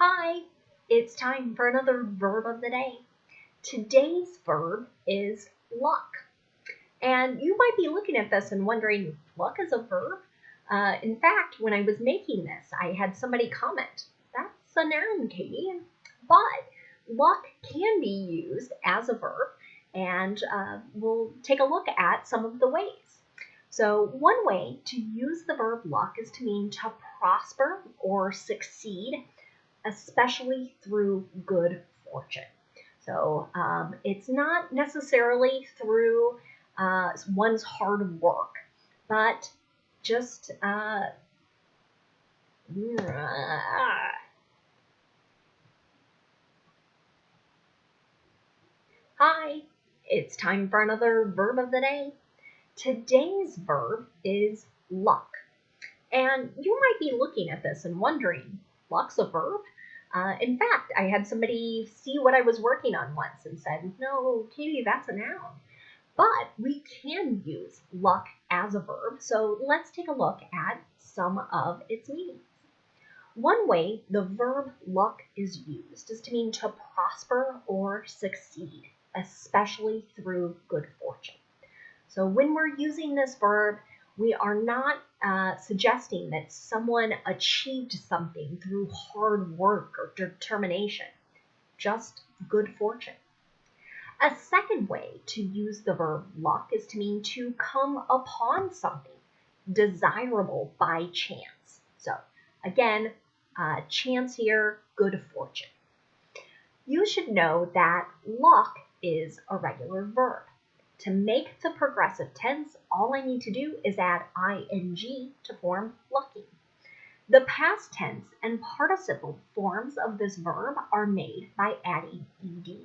Hi, it's time for another verb of the day. Today's verb is luck. And you might be looking at this and wondering, luck is a verb? In fact, when I was making this, I had somebody comment, that's a noun, Katie. But luck can be used as a verb, and we'll take a look at some of the ways. So one way to use the verb luck is to mean to prosper or succeed, especially through good fortune. So it's not necessarily through one's hard work, but just hi, it's time for another verb of the day. Today's verb is luck. And you might be looking at this and wondering, luck's a verb? In fact, I had somebody see what I was working on once and said, no, Katie, that's a noun. But we can use luck as a verb, so let's take a look at some of its meanings. One way the verb luck is used is to mean to prosper or succeed, especially through good fortune. So when we're using this verb, we are not suggesting that someone achieved something through hard work or determination, just good fortune. A second way to use the verb luck is to mean to come upon something desirable by chance. So again, chance here, good fortune. You should know that luck is a regular verb. To make the progressive tense, all I need to do is add ing to form lucky. The past tense and participle forms of this verb are made by adding ed.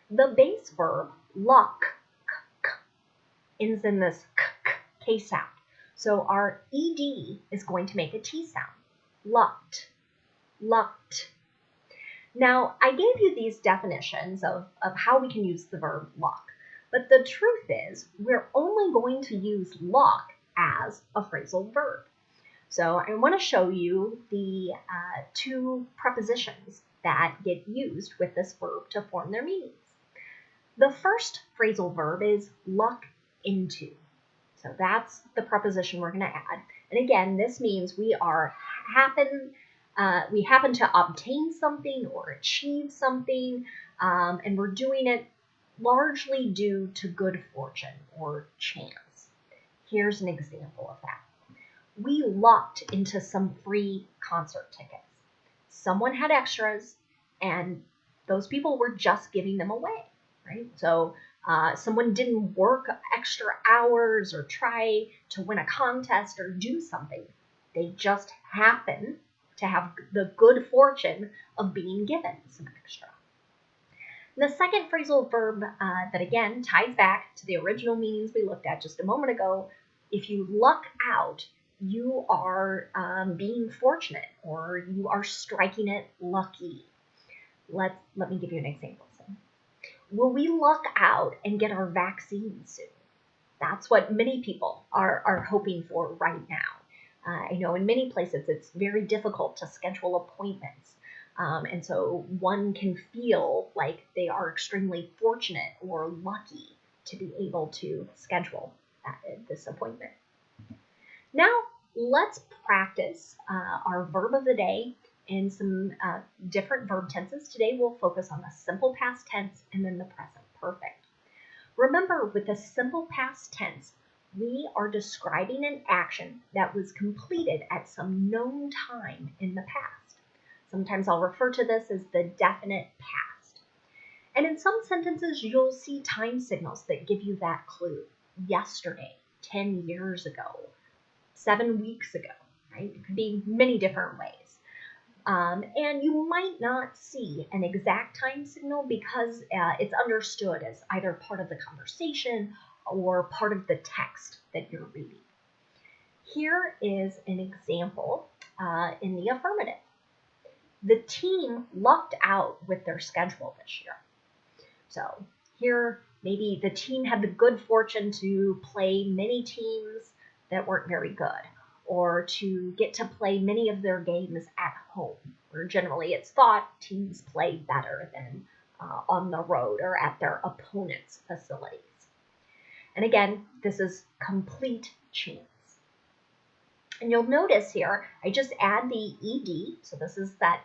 The base verb luck ends in this k sound, so our ed is going to make a t sound. Lucked, lucked. Now, I gave you these definitions of how we can use the verb luck. But the truth is, we're only going to use luck as a phrasal verb. So I want to show you the two prepositions that get used with this verb to form their meanings. The first phrasal verb is luck into. So that's the preposition we're going to add. And again, this means we happen to obtain something or achieve something, and we're doing it largely due to good fortune or chance. Here's an example of that. We lucked into some free concert tickets. Someone had extras, and those people were just giving them away, right? So someone didn't work extra hours or try to win a contest or do something. They just happened to have the good fortune of being given some extra. The second phrasal verb that again ties back to the original meanings we looked at just a moment ago, if you luck out, you are being fortunate or you are striking it lucky. Let me give you an example. Will we luck out and get our vaccine soon? That's what many people are hoping for right now. I know in many places it's very difficult to schedule appointments. And so one can feel like they are extremely fortunate or lucky to be able to schedule this appointment. Now, let's practice our verb of the day in some different verb tenses. Today, we'll focus on the simple past tense and then the present perfect. Remember, with the simple past tense, we are describing an action that was completed at some known time in the past. Sometimes I'll refer to this as the definite past. And in some sentences, you'll see time signals that give you that clue. Yesterday, 10 years ago, 7 weeks ago, right? It could be many different ways. And you might not see an exact time signal because it's understood as either part of the conversation or part of the text that you're reading. Here is an example in the affirmative. The team lucked out with their schedule this year. So here, maybe the team had the good fortune to play many teams that weren't very good, or to get to play many of their games at home, or generally it's thought teams play better than on the road or at their opponent's facilities. And again, this is complete chance. And you'll notice here, I just add the ed, so this is that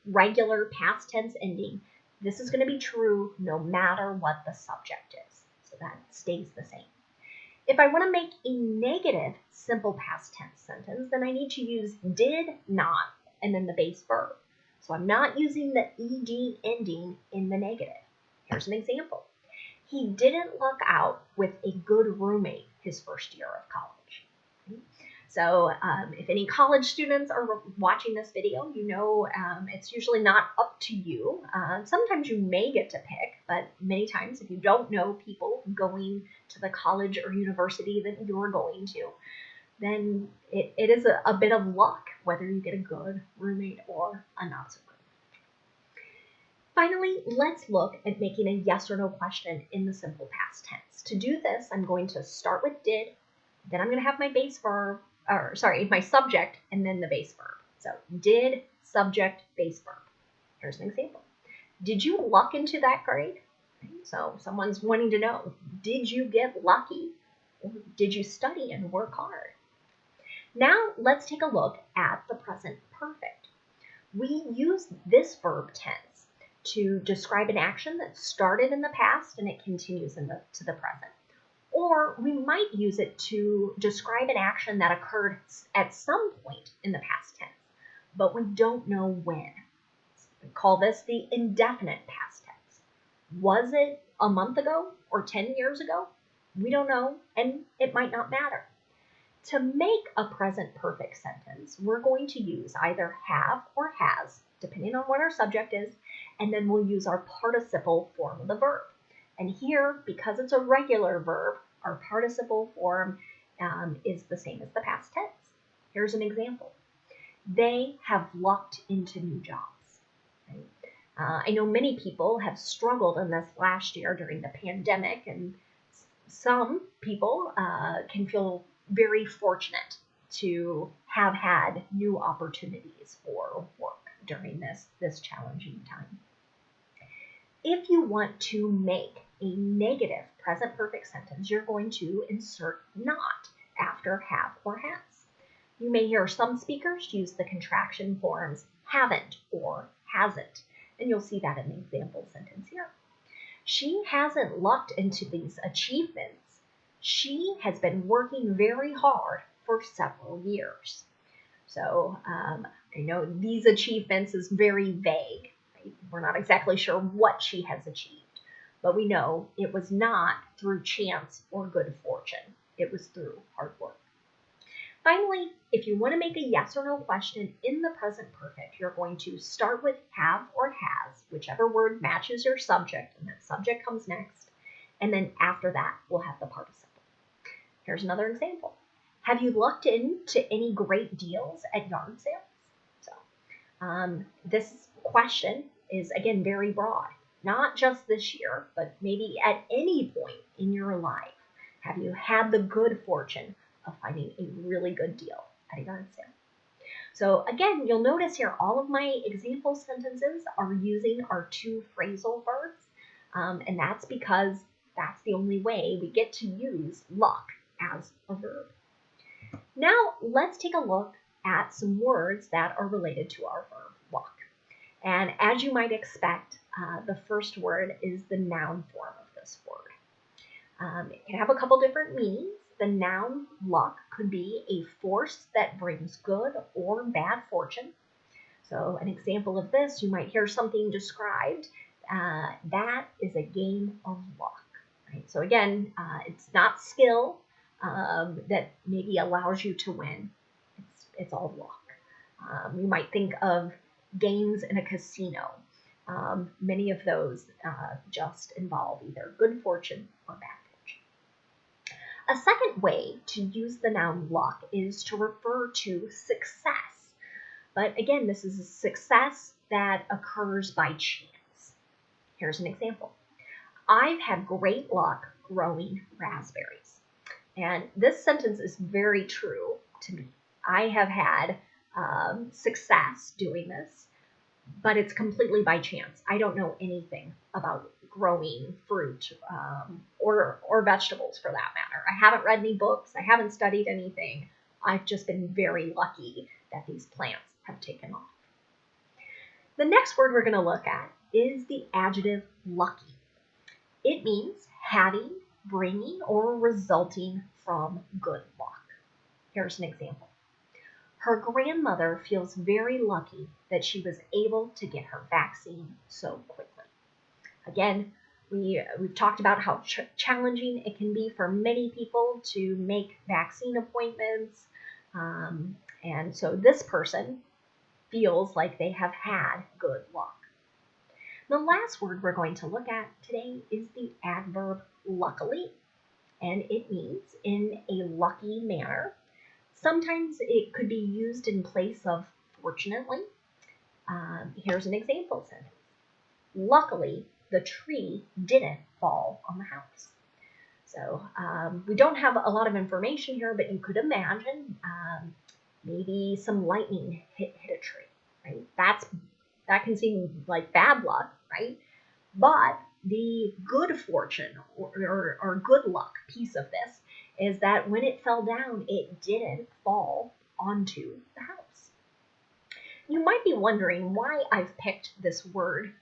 regular past tense ending. This is going to be true no matter what the subject is, so that stays the same. If I want to make a negative simple past tense sentence, then I need to use did not and then the base verb. So I'm not using the ed ending in the negative. Here's an example. He didn't luck out with a good roommate his first year of college. So if any college students are watching this video, you know it's usually not up to you. Sometimes you may get to pick, but many times if you don't know people going to the college or university that you're going to, then it is a bit of luck whether you get a good roommate or a not so good. Finally, let's look at making a yes or no question in the simple past tense. To do this, I'm going to start with did, then I'm going to have my base verb, my subject, and then the base verb. So did, subject, base verb. Here's an example. Did you luck into that grade? So someone's wanting to know, did you get lucky? Or did you study and work hard? Now let's take a look at the present perfect. We use this verb tense to describe an action that started in the past and it continues to the present. Or we might use it to describe an action that occurred at some point in the past tense, but we don't know when. We call this the indefinite past tense. Was it a month ago or 10 years ago? We don't know, and it might not matter. To make a present perfect sentence, we're going to use either have or has, depending on what our subject is, and then we'll use our participle form of the verb. And here, because it's a regular verb, our participle form is the same as the past tense. Here's an example. They have lucked into new jobs. Right? I know many people have struggled in this last year during the pandemic, and some people can feel very fortunate to have had new opportunities for work during this challenging time. If you want to make a negative present perfect sentence, you're going to insert not after have or has. You may hear some speakers use the contraction forms haven't or hasn't, and you'll see that in the example sentence here. She hasn't lucked into these achievements. She has been working very hard for several years. So I know these achievements is very vague. Right? We're not exactly sure what she has achieved, but we know it was not through chance or good fortune. It was through hard work. Finally, if you want to make a yes or no question in the present perfect, you're going to start with have or has, whichever word matches your subject, and that subject comes next. And then after that, we'll have the participle. Here's another example. Have you lucked into any great deals at yard sales? So this question is, again, very broad. Not just this year, but maybe at any point in your life. Have you had the good fortune of finding a really good deal at a yard sale? So again, you'll notice here all of my example sentences are using our two phrasal verbs, and that's because that's the only way we get to use luck as a verb. Now let's take a look at some words that are related to our verb luck. And as you might expect, the first word is the noun form of this word. It can have a couple different meanings. The noun luck could be a force that brings good or bad fortune. So an example of this, you might hear something described, that is a game of luck. Right? So again, it's not skill that maybe allows you to win. It's all luck. You might think of games in a casino. Many of those just involve either good fortune or bad fortune. A second way to use the noun luck is to refer to success. But again, this is a success that occurs by chance. Here's an example. I've had great luck growing raspberries. And this sentence is very true to me. I have had success doing this. but it's completely by chance. I don't know anything about growing fruit or vegetables for that matter. I haven't read any books. I haven't studied anything. I've just been very lucky that these plants have taken off. The next word we're going to look at is the adjective lucky. It means having, bringing, or resulting from good luck. Here's an example. Her grandmother feels very lucky that she was able to get her vaccine so quickly. Again, we've talked about how challenging it can be for many people to make vaccine appointments. And so this person feels like they have had good luck. The last word we're going to look at today is the adverb luckily, and it means in a lucky manner. Sometimes it could be used in place of fortunately. Here's an example sentence. Luckily, the tree didn't fall on the house. So we don't have a lot of information here, but you could imagine maybe some lightning hit a tree, right? That can seem like bad luck, right? But the good fortune or good luck piece of this is that when it fell down, it didn't fall onto the house. You might be wondering why I've picked this word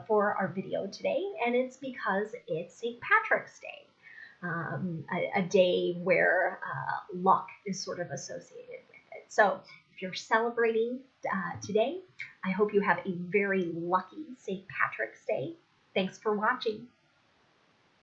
for our video today, and it's because it's St. Patrick's Day, a day where luck is sort of associated with it. So if you're celebrating today, I hope you have a very lucky St. Patrick's Day. Thanks for watching.